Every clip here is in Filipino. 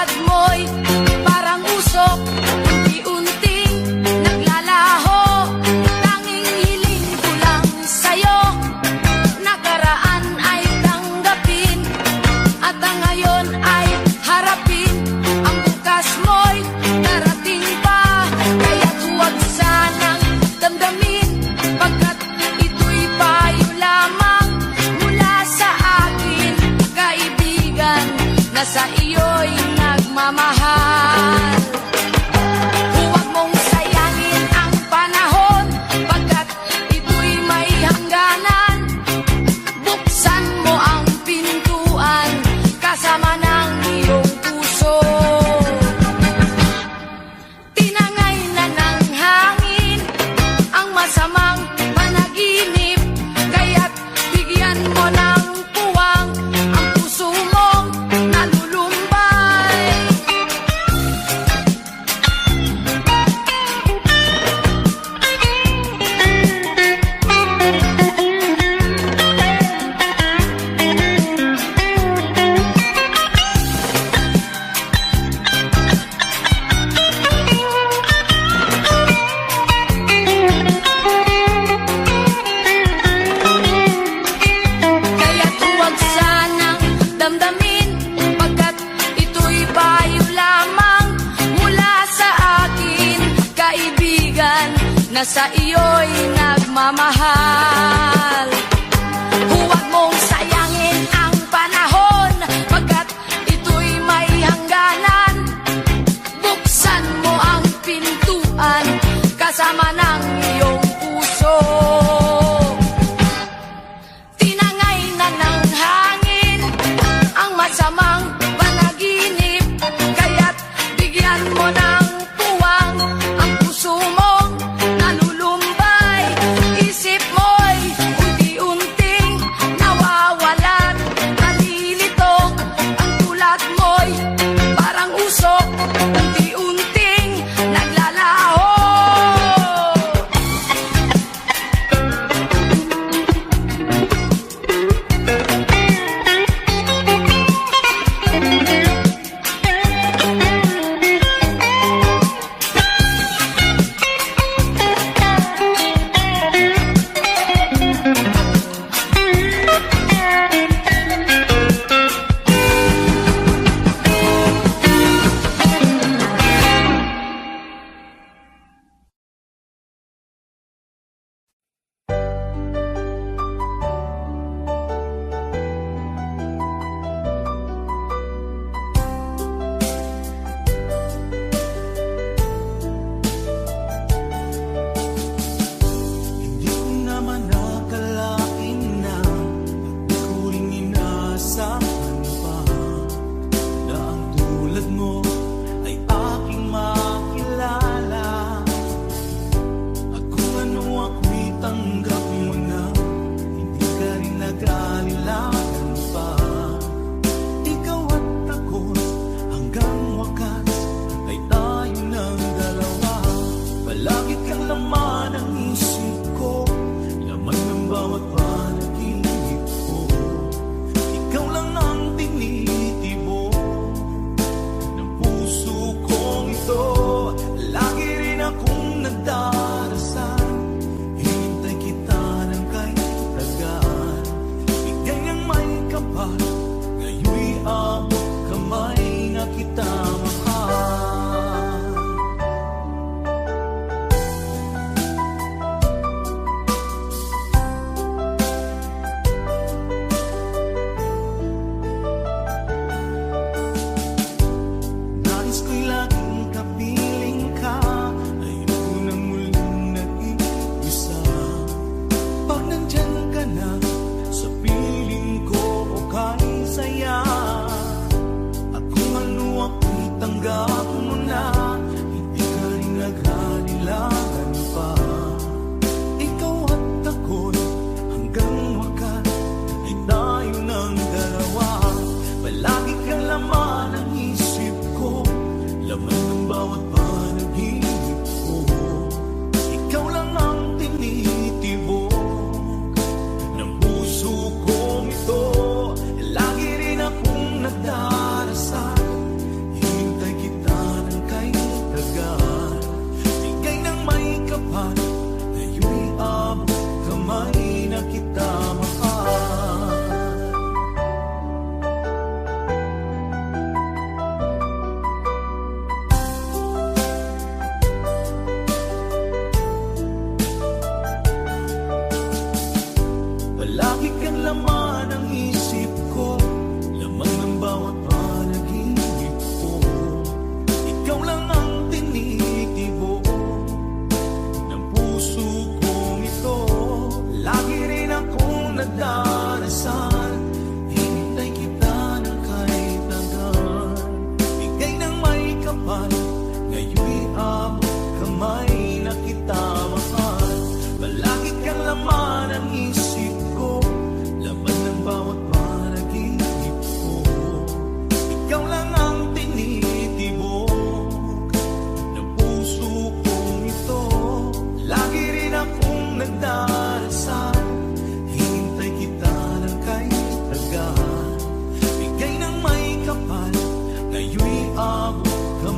hubad mo'y parang usok, unti-unting naglalaho. Tanging hiling ko lang sa'yo, nakaraan ay tanggapin, at ang ngayon ay harapin. Ang bukas mo'y darating pa, kaya't huwag sanang damdamin, pagkat ito'y payo lamang mula sa akin, kaibigan, na sa iyo'y nagmamahal. Huwag mong sayangin ang panahon, pagkat ito'y may hangganan. Buksan mo ang pintuan, kasama ng iyong puso. Tinangay na ng hangin ang masamang panaginip, kaya't bigyan mo ng puwang ang puso mong nalulumbay. Kaya't huwag sanang damdamin, pagkat ito'y payo lamang mula sa akin, kaibigan, na sa iyo'y nagmamahal. Huwag mong sayangin ang panahon, pagkat ito'y may hangganan. Buksan mo ang pintuan, kasama ng iyong puso. Tinangay na ng hangin ang masamang panaginip, kaya't bigyan mo ng puwang ang puso mong nalulumbay. Isip mo'y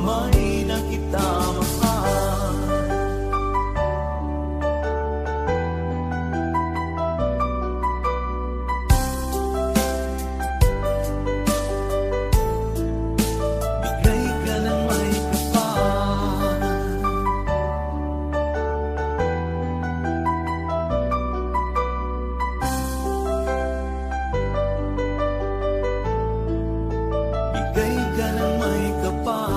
buhay na kita mahal. Bigay ka ng may kapal. Bigay ka ng may kapal.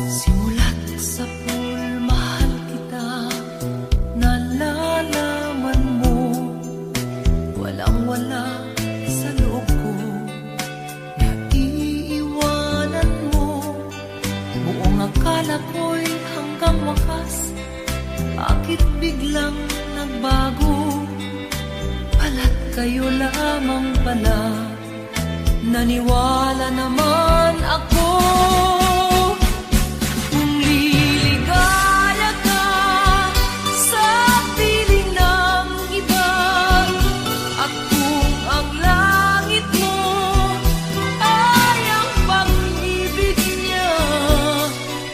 Simulat sa pool, mahal kita. Nalalaman mo, walang-wala sa loob ko. Naiiwanan mo, buong akala ko'y hanggang wakas. Bakit biglang nagbago? Pala't kayo lamang pala. Naniwala naman ako. Kung liligaya ka sa piling ng iba, at kung ang langit mo ay ang pag-ibig niya,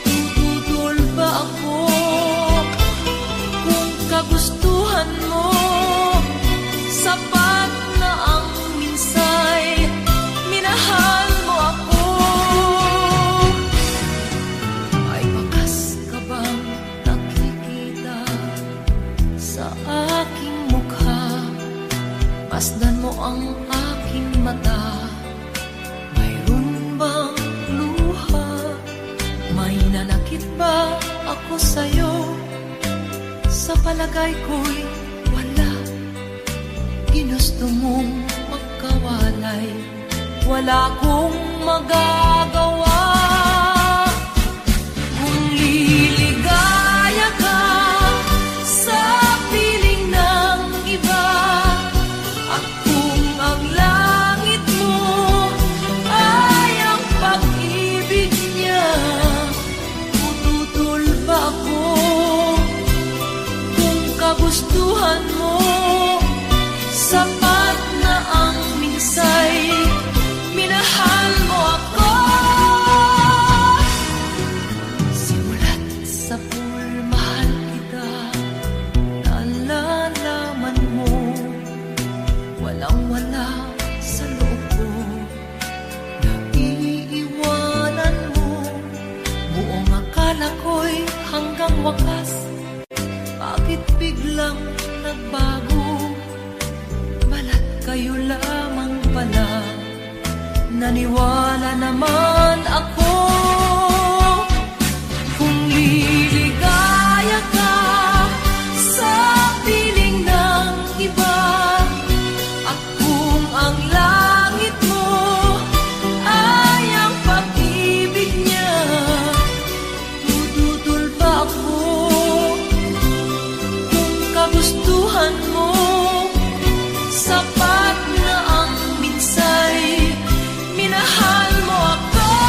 tututol ba ako? Kung kagustuhan mo, sapat na ang minsay, minahal mo ako. Ay bakas ka bang nakikita sa aking mukha? Masdan mo ang aking mata. Mayroon bang luha? May nanakit ba ako sa'yo? Sa palagay ko'y wala. Ginusto mong magkawalay, wala kong magagawa. Kung liligaya ka sa piling ng iba, at kung ang langit mo ay ang pag-ibig niya, tututol ba ako? Kung kagustuhan mo, sapat na ang minsay, minahal mo ako. Simulat sa pool, mahal kita. Nalalaman mo, walang-wala sa loob ko. Naiiwanan mo, buong akala ko'y hanggang wakas. Bakit biglang nagbago? Balat kayo lamang pala. Naniwala naman ako. Kung liligaya ka sa piling ng iba, at kung ang langit mo ay ang pag-ibig niya, tututol ba ako? Kung kagustuhan mo, sapat na ang minsay, minahal mo ako.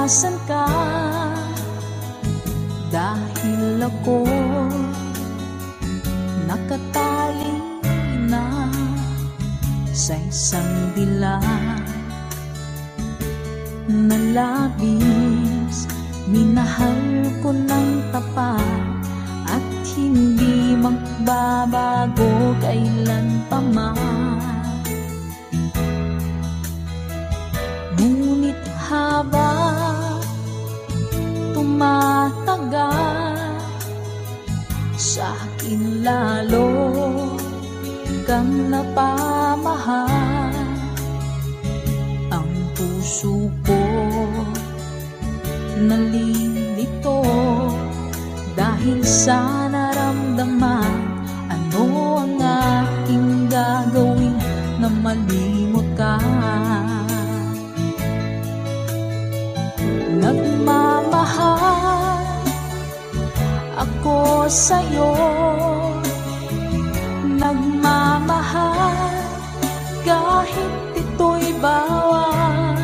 nasan ka? Dahil ako nakatali na sa isang dilag na labis. Minahal ko ng tapat at hindi magbabago kailan pa man. Ngunit habang tumatagal, sa akin lalo kang napamahal. Ang puso ko nalilito dahil sa naramdaman. Ano ang aking gagawin na malimot ka? Nagmamahal ako sa'yo, nagmamahal kahit ito'y bawal.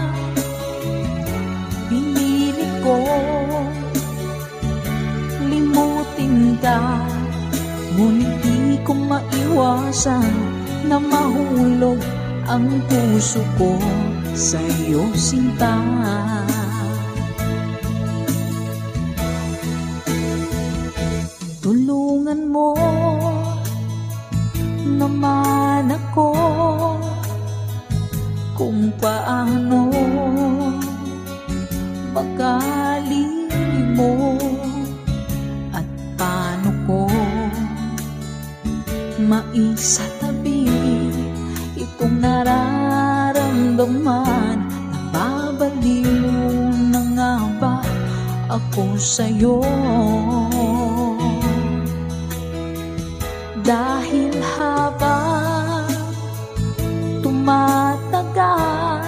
Pinili ko limutin ka, ngunit di ko maiwasan na mahulog ang puso ko sa'yo, sinta. Tulungan mo naman ako kung paano makalimot at paano ko maisatabi itong nararamdaman. Nababaliw na nga ba ako sa'yo? Dahil habang tumatagal,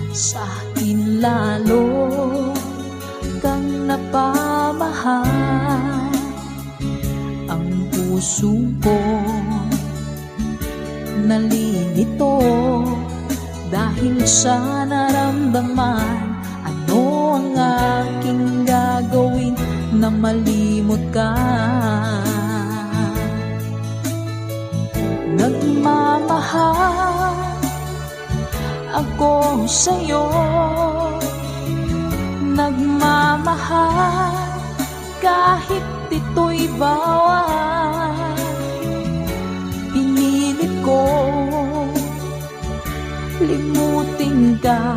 sa akin lalo kang napamahal. Ang puso ko nalilito dahil sa naramdaman. Ano ang aking gagawin na malimot ka? Nagmamahal ako sa'yo, nagmamahal kahit ito'y bawal. Pinilit ko limutin ka,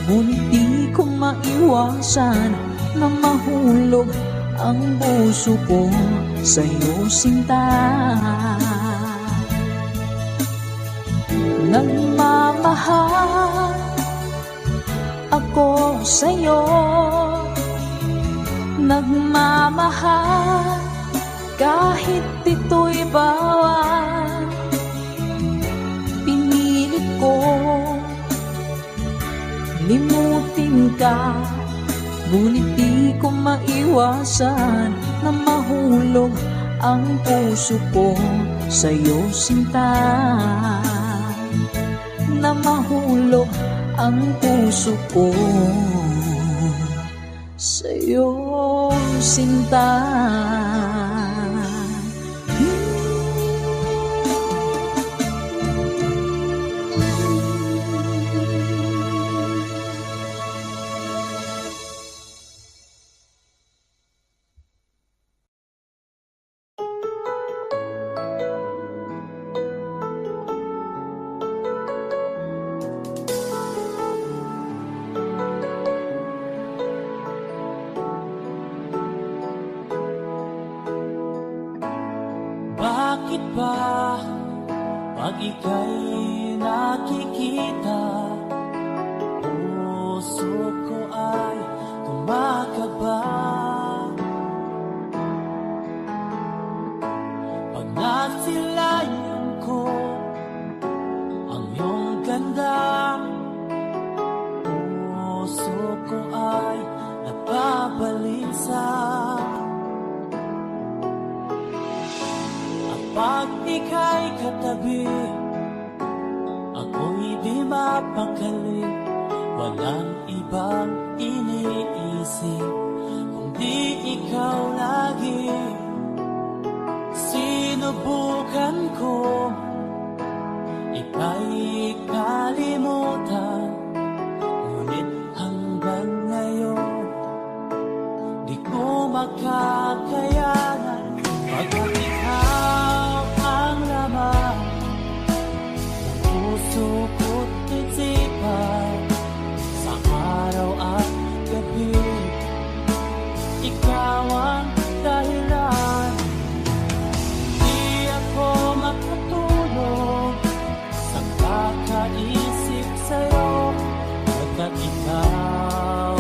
ngunit di ko maiwasan na mahulog ang puso ko sa'yo, sinta. Nagmamahal ako sa'yo, nagmamahal kahit ito'y bawal. Pinilit ko limutin ka, ngunit di ko maiwasan na mahulog ang puso ko sa'yo, sinta. Na mahulog ang puso ko sa'yo, sinta. Bakit ba pag ika'y nakikita, puso ko ay kumakaba? Pag nasilayan ko ang iyong ganda, puso ko ay nababalisa. Pag ika'y katabi, ako'y di mapakali. Walang bang iniisip kung di ikaw lagi? Sinubukan ko ika'y kalimutan, ngunit hanggang ngayon di ko makakayanan. Pagkat ikaw ang laman ng puso ko't isipan, sa araw at gabi ikaw ang dahilan. Di ako makatulog sa kakaisip sa'yo, pagkat ikaw,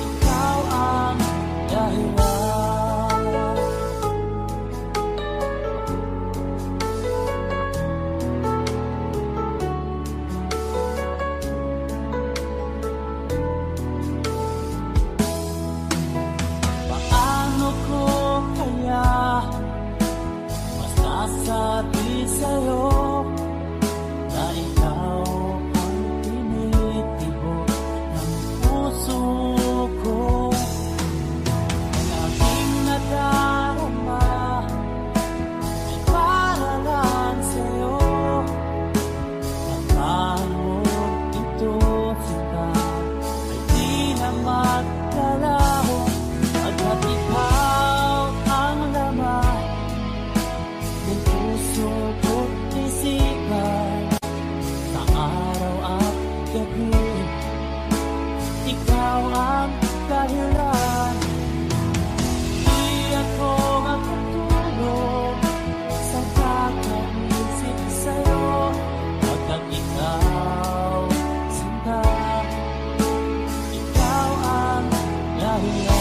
ikaw ang dahilan. Paano ko kaya masasabi sa'yo na ikaw ang tinitibok ng puso ko? Ang aking nadarama ay para lang sa'yo. At mo ito kita ay di na magkalaho, pagkat ikaw ang laman ng puso ko't isipan, sa araw at gabi ikaw ang dahilan. Di ako makatulog sa kakaisip sa'yo, pagkat ikaw, sinta, ikaw ang dahilan.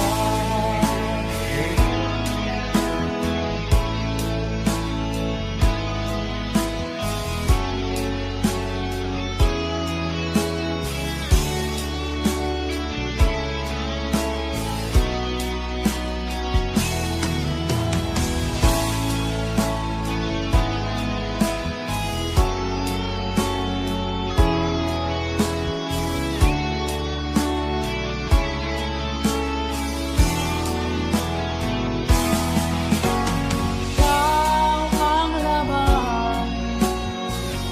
Ikaw ang laman,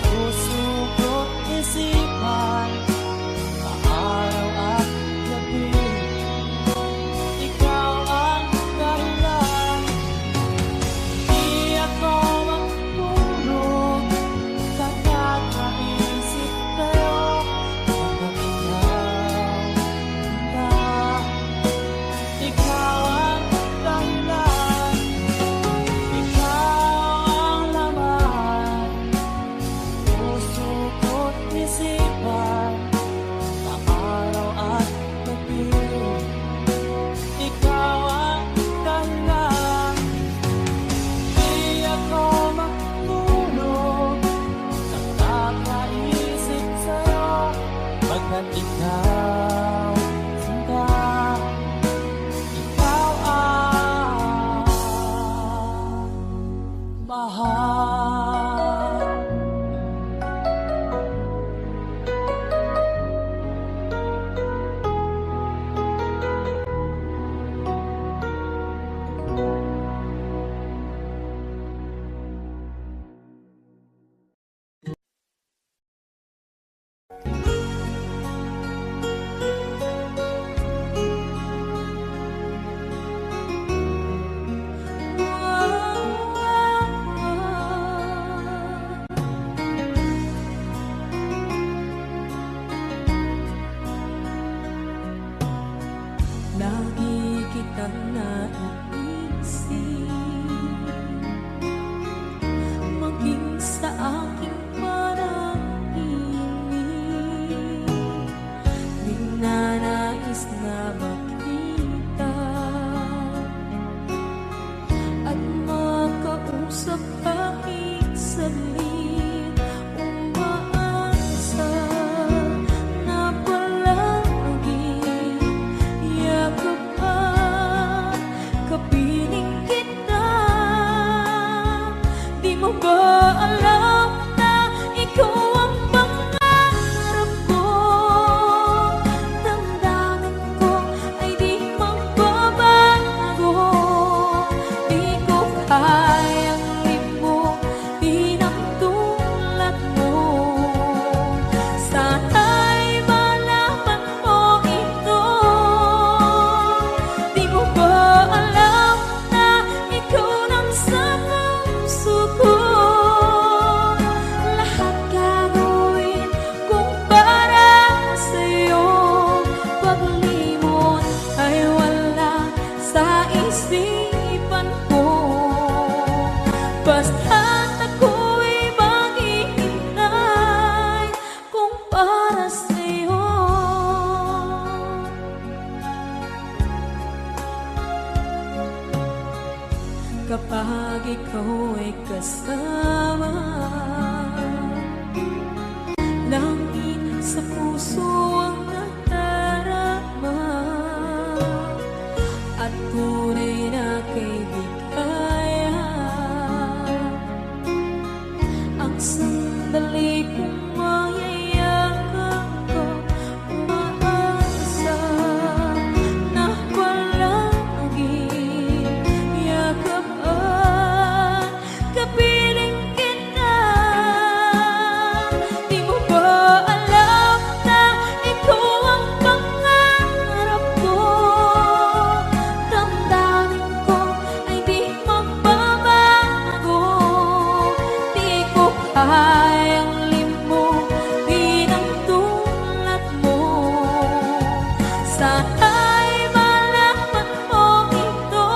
puso ko't isipan, sa araw at gabi ikaw ang dahilan. Di ako makatulog sa kakaisip sa'yo, pagkat ikaw ang dahilan. Ikaw ang laman, puso ko't isipan, sa araw at gabi ikaw ang dahilan. Di ako makatulog sa kakaisip sa'yo, pagkat ikaw, sinta, ikaw ang mahal. Lagi kitang naiisip, maging sa aking parang inig, ninanais na makita at makausap kahit saglit. Umaasa na palagi yakap at kapiling kita. Di mo ba alam na ikaw ang pangarap ko? kasama. Langit sa puso ang nadarama, at tunay na kaibigan. Ang sandali kong mayayakap ko, umaasa na palaging yakap at kapiling kita. Di mo ba alam na ikaw ang pangarap ko? Damdamin ko ay di magbabago. Di ko kayang limutin ang tulad mo. Sana'y malaman mo ito.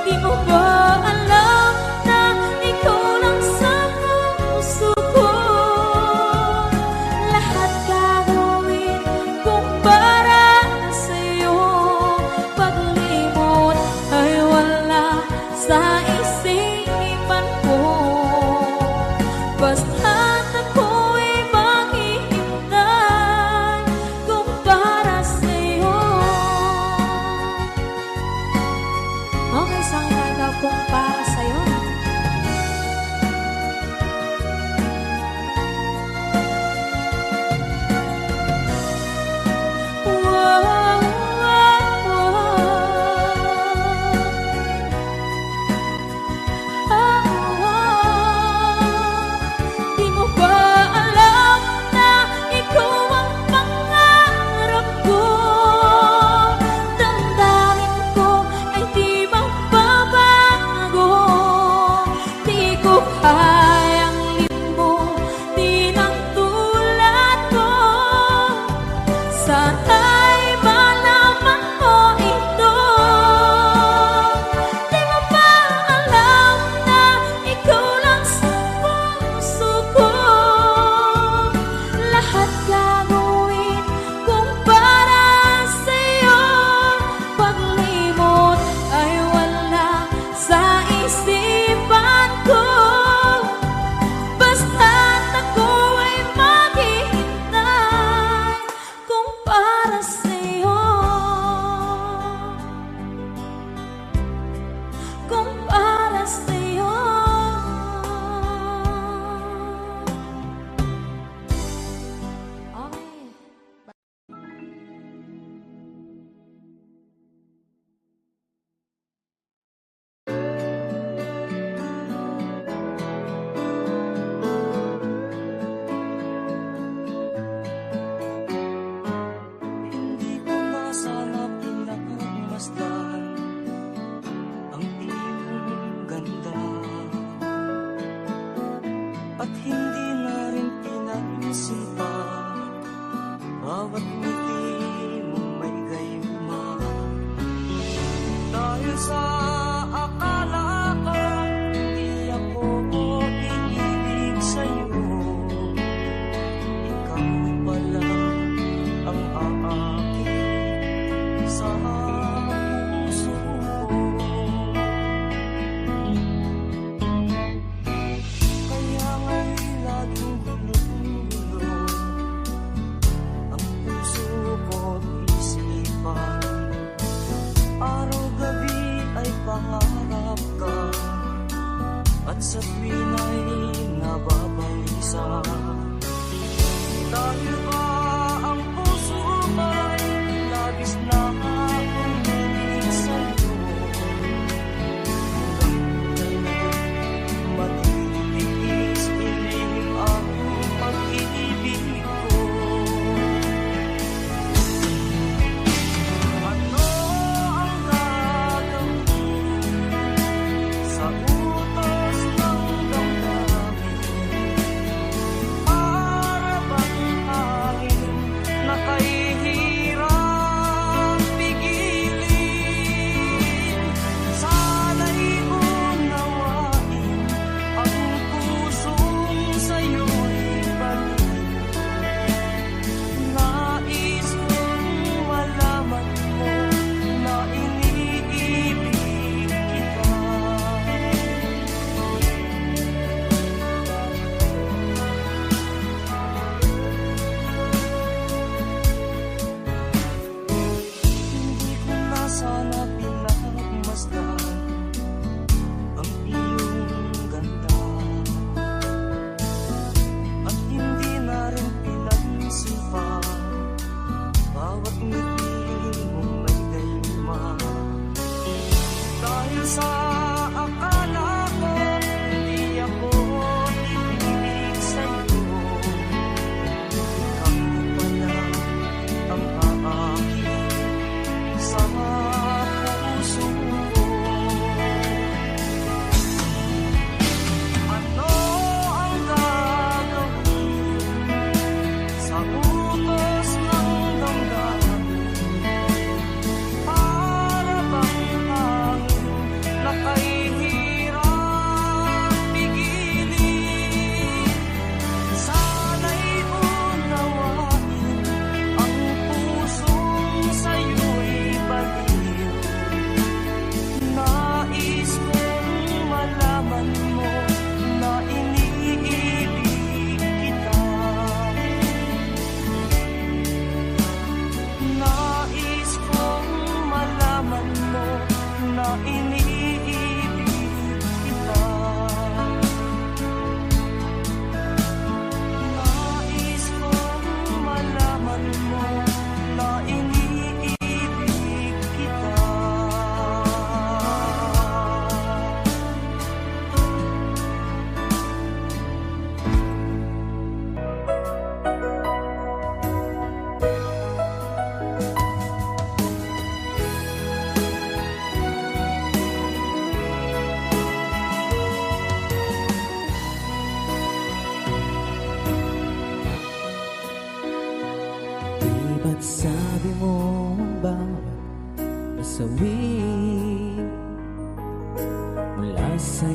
Di mo ba alam na ikaw lang sa puso ko? Lahat gagawin kung para sa'yo. Paglimot ay wala sa isipan ko. Basta't ako'y maghihintay kung para sa'yo. Okay, isang kanta kung para sa'yo. Wow, wow, Di mo ba alam na ikaw ang pangarap ko? Damdamin ko ay di magbabago. Di ko kayang limutin ang tulad ko. Sana'y malaman mo ito. Di mo ba alam na ikaw lang sa puso ko? Lahat gagawin kung para sa'yo. Paglimot ay wala sa isipan ko. Basta't ako ay maghihintay kung para sa'yo. Kung para sa'yo. Okay. Hindi ko na sana pinagmasdan ang iyong ganda, at hindi na rin pinagsinta bawat ngiti mong may gayuma. Dahil sa akala ko hindi ako iibig sa'yo, ikaw pala ang aakit sa puso ko. Kaya nga'y laging gulo-gulo ang puso ko't isipan. Araw-gabi ay pangarap ka, at sa tuwin ay nababalisa. Dahil ba ang puso ko'y labis na umiibig sa'yo, hanggang kailan matitiis piling ang pag-ibig ko. Ano ang gagawin sa utos ng damdamin?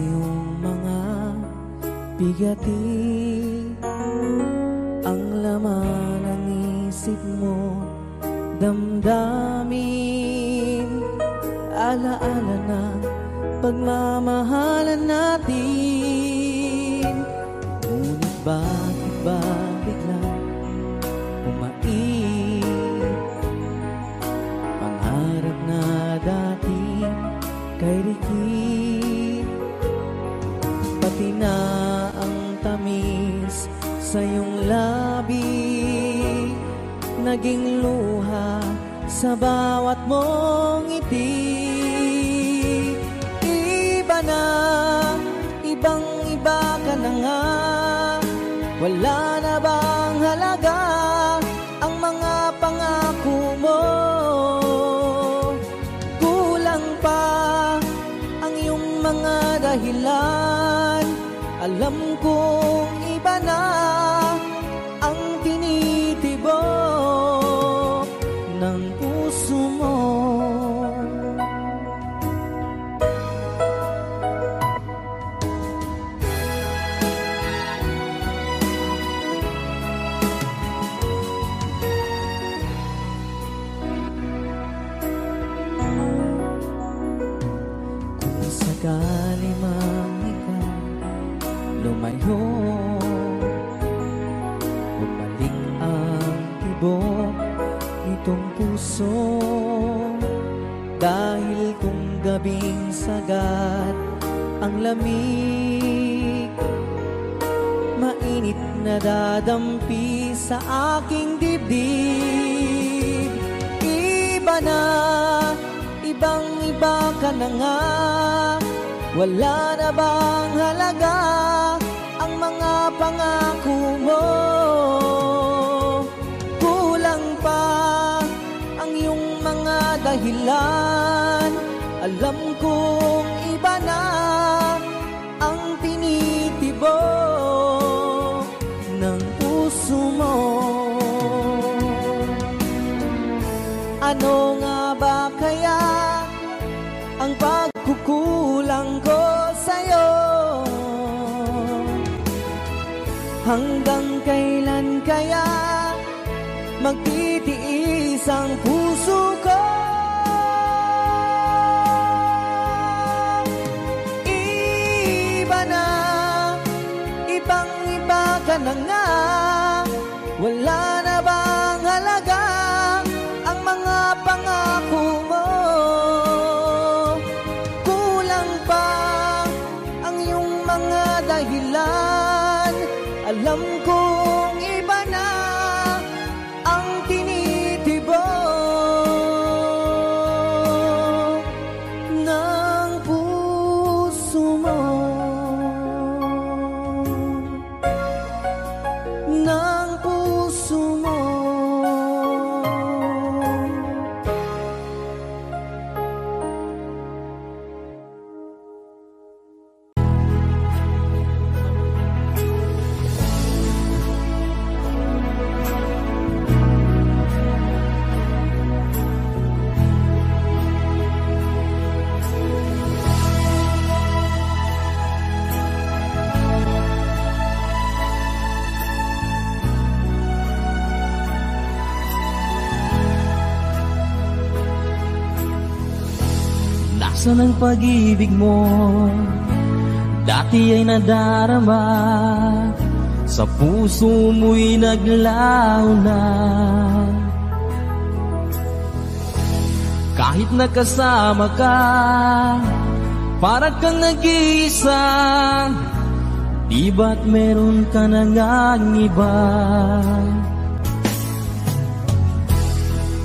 iyong mga bigati, ang laman ng isip mo, damdamin, alaala na pagmamahalan natin. Ngunit bakit ba biglang umaib? Pangarap na dati kay Ricky, pati na ang tamis sa iyong labi, naging luha sa bawat mong ngiti. Iba na, ibang iba ka na nga, wala na bang halaga ang mga pangako mo? Kulang pa ang iyong mga dahilan, alam kong iba na ang tinitibok ng puso mo. Kung sakali mang ikaw lumayo, bumalik ang tibok nitong puso, dahil kung gabing sagat ang lamig, mainit na dadampi sa aking dibdib. Iba na, ibang iba ka na nga, wala na bang halaga ang mga pangako mo? Kulang pa ang iyong mga dahilan, alam kong iba na ang tinitibok ng puso mo. Ano nga ba kaya ang pagkukulang ko sa'yo? Hanggang kailan kaya magtitiis ang puso ko? Iba na, ibang iba ka na nga, wala na bang halaga ang mga pangako mo? Kulang pa ang iyong mga dahilan, alam kong iba na ang tinitibok ng puso mo, ng puso mo. Nasaan ang pag-ibig mo? Dati ay nadarama, sa puso mo'y naglaho na. Kahit nakasama ka, para kang nag-iisa, di ba't meron ka na ngang iba?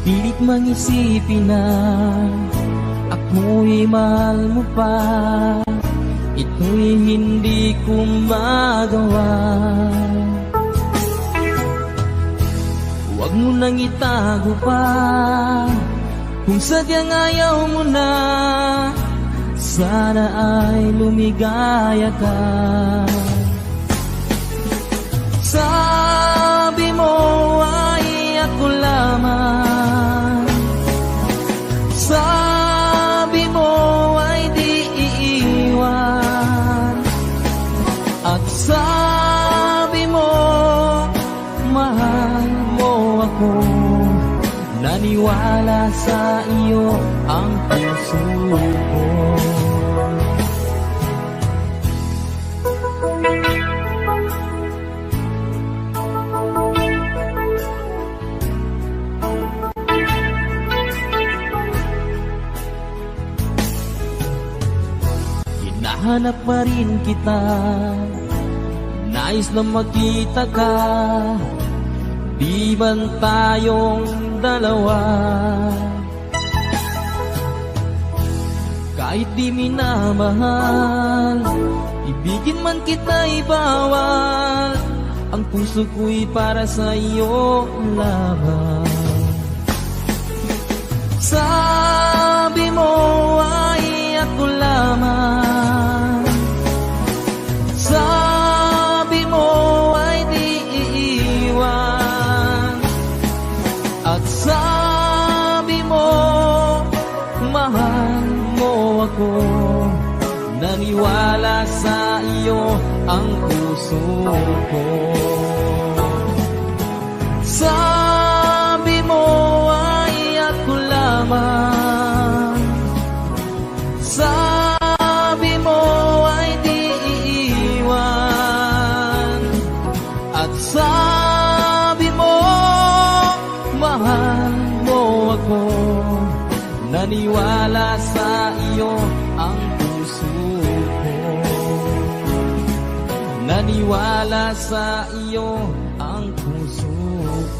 Pilit mang isipin na ako'y mahal mo pa, ito'y hindi ko magawa. Huwag mo nang itago pa, kung sadyang ayaw mo na, sana ay lumigaya ka. Sabi mo ay ako lamang, sabi mo ay di iiwan, naniwala sa iyo ang puso ko. Hinahanap pa rin kita, nais na makita ka, di man tayong dalawa. Kahit di minamahal, ibigin man kita'y bawal, ang puso ko'y para sa iyo lamang. Sabi mo ay ako lamang, sabi mo ay di iiwan, at sabi mo mahal mo ako, naniwala sa iyo ang puso ko. Sabi mo ay ako lamang, sabi mo ay di iiwan, at sabi mo mahal mo ako, naniwala sa iyo ang puso ko. Naniwala sa iyo ang puso ko.